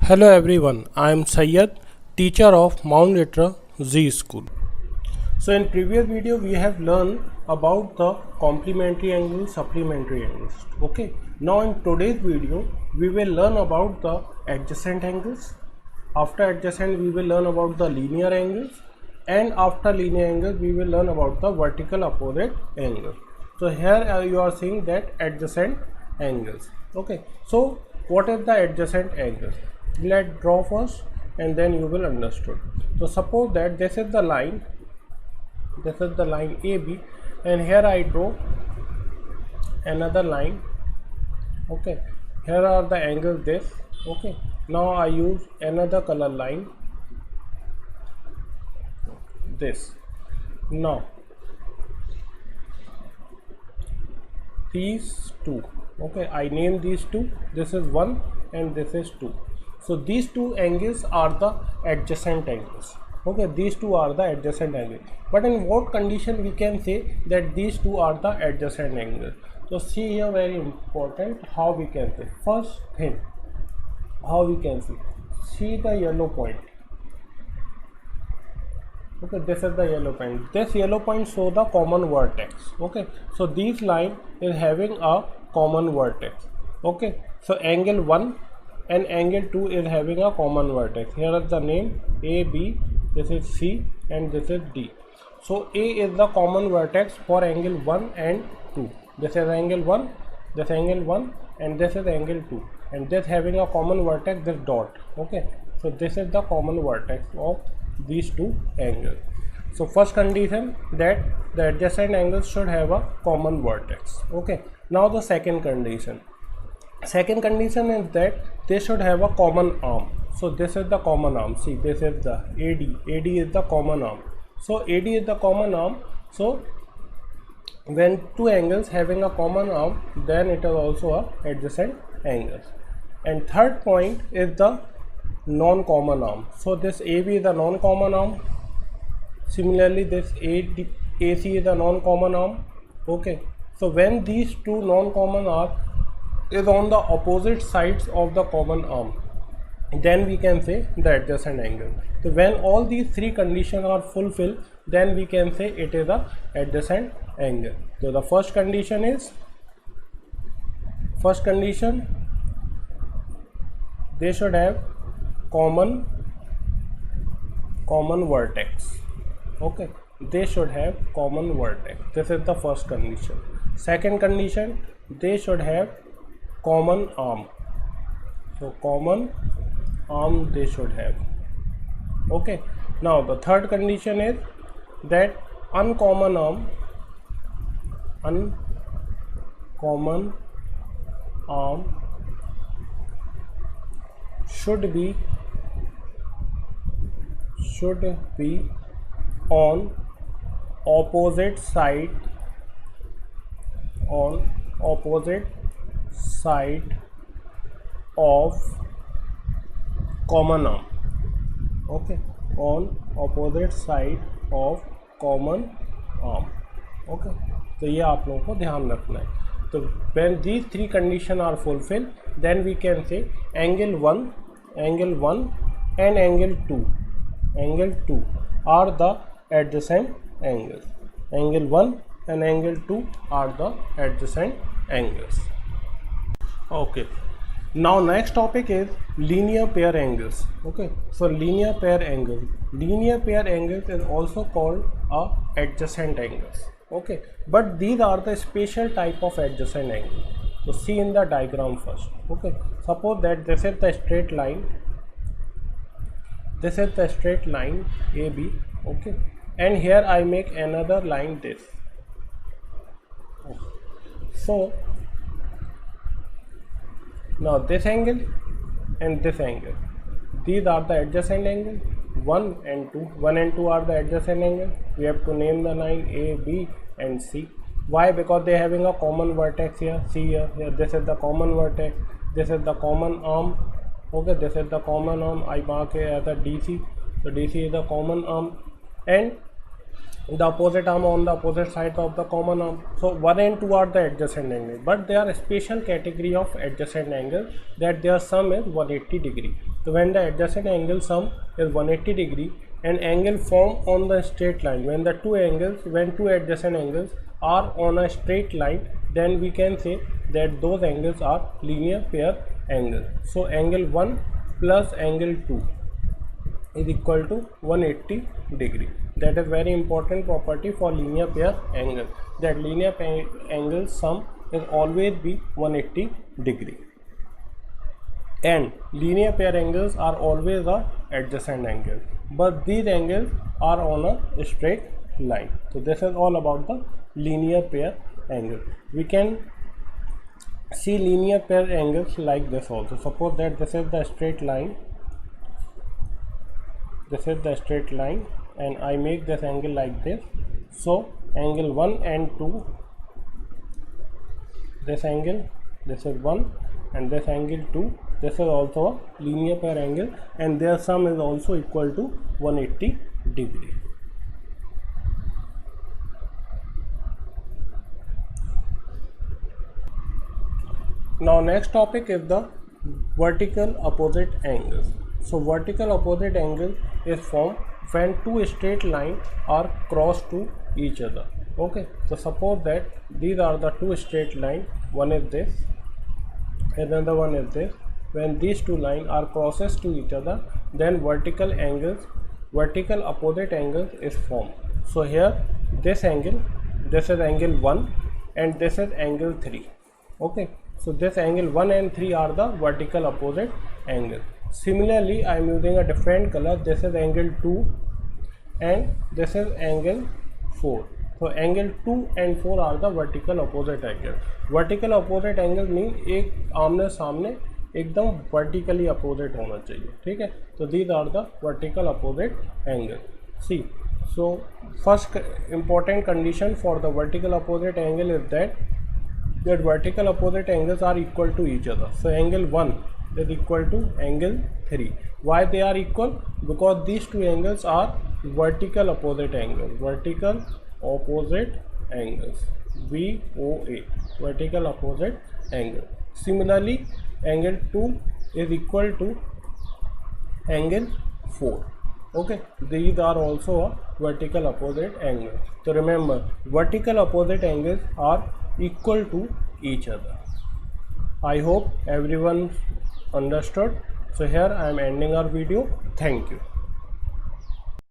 Hello everyone, I am Syed, teacher of Mount Litra Z School. So in previous video we have learned about the complementary angles, supplementary angles. Okay. Now in today's video we will learn about the adjacent angles. After adjacent we will learn about the linear angles, and after linear angles we will learn about the vertical opposite angle. So here you are seeing that adjacent angles. Okay. So what is the adjacent angle? Let's draw first and then you will understand. So suppose that this is the line AB, and here I draw another line. Okay, here are the angles this. Okay, now I use another color line, this. Now these two, okay, I name these two. This is 1 and this is 2. So these two angles are the adjacent angles. Okay, these two are the adjacent angles. But in what condition we can say that these two are the adjacent angles? So see here, very important, how we can say. First thing, how we can see the yellow point. Okay, this is the yellow point. This yellow point show the common vertex. Okay, so this line is having a common vertex. Okay, so angle 1 and angle 2 is having a common vertex. Here is the name A, B, this is C and this is D. So A is the common vertex for angle 1 and 2. This is angle 1, this angle 1 and this is angle 2, and this having a common vertex, this dot. Okay, so this is the common vertex of these two angles. So first condition, that the adjacent angles should have a common vertex. Okay, now the second condition. Second condition is that they should have a common arm. So this is the common arm. See, this is the AD is the common arm. So AD is the common arm. So when two angles having a common arm, then it is also a adjacent angles. And third point is the non-common arm. So this AB is the non-common arm. Similarly, this AC is the non-common arm. Okay, so when these two non-common arms is on the opposite sides of the common arm, then we can say the adjacent angle. So when all these three conditions are fulfilled, then we can say it is a adjacent angle. So the first condition they should have common vertex. Okay, they should have common vertex. This is the first condition. Second condition, they should have common arm. So common arm they should have. Okay, now the third condition is that uncommon arm should be on opposite side of common arm. Okay, on opposite side of common arm. Okay, तो ये आप लोगों को ध्यान रखना है. तो when these three conditions are fulfilled, then we can say angle 1 and angle 2 are the adjacent angles. Angle 1 and angle 2 are the adjacent angles. Okay, now next topic is linear pair angles. Okay, so linear pair angles is also called adjacent angles. Okay, but these are the special type of adjacent angles. So see in the diagram first. Okay, suppose that this is the straight line AB. Okay, and here I make another line this. Okay. So now this angle and this angle, these are the adjacent angles. 1 and 2 are the adjacent angles. We have to name the line A, B and C. Why? Because they having a common vertex here. See here, this is the common vertex, this is the common arm. Okay, this is the common arm. I mark it as a DC. So DC is the common arm, and the opposite arm on the opposite side of the common arm. So 1 and 2 are the adjacent angles, but they are a special category of adjacent angle that their sum is 180 degree. So when the adjacent angle sum is 180 degree, an angle formed on the straight line, when two adjacent angles are on a straight line, then we can say that those angles are linear pair angles. So angle 1 plus angle 2 is equal to 180 degree. That is very important property for linear pair angle, that linear pair angle sum is always be 180 degree, and linear pair angles are always a adjacent angle, but these angles are on a straight line. So this is all about the linear pair angle. We can see linear pair angles like this also. Suppose that this is the straight line, and I make this angle like this. So angle 1 and 2, this angle, this is 1, and this angle 2, this is also a linear pair angle, and their sum is also equal to 180 degree. Now next topic is the vertical opposite angles. So vertical opposite angle is formed when two straight lines are crossed to each other. Okay, so suppose that these are the two straight lines, one is this, another one is this. When these two lines are crosses to each other, then vertical opposite angles is formed. So here this angle, this is angle 1 and this is angle 3. Okay, so this angle 1 and 3 are the vertical opposite angle. Similarly, I am using a different color. This is angle 2 and this is angle 4. So angle 2 and 4 are the vertical opposite angle. Vertical opposite angle means एक आमने सामने एकदम vertically opposite होना चाहिए, ठीक है. So these are the vertical opposite angle. See, so first important condition for the vertical opposite angle is that vertical opposite angles are equal to each other. So angle 1 is equal to angle 3. Why they are equal? Because these two angles are vertical opposite angles. Vertical opposite angles, VOA, vertical opposite angle. Similarly, angle 2 is equal to angle 4. Okay, these are also a vertical opposite angle. So remember, vertical opposite angles are equal to each other. I hope everyone understood. So here I am ending our video. Thank you.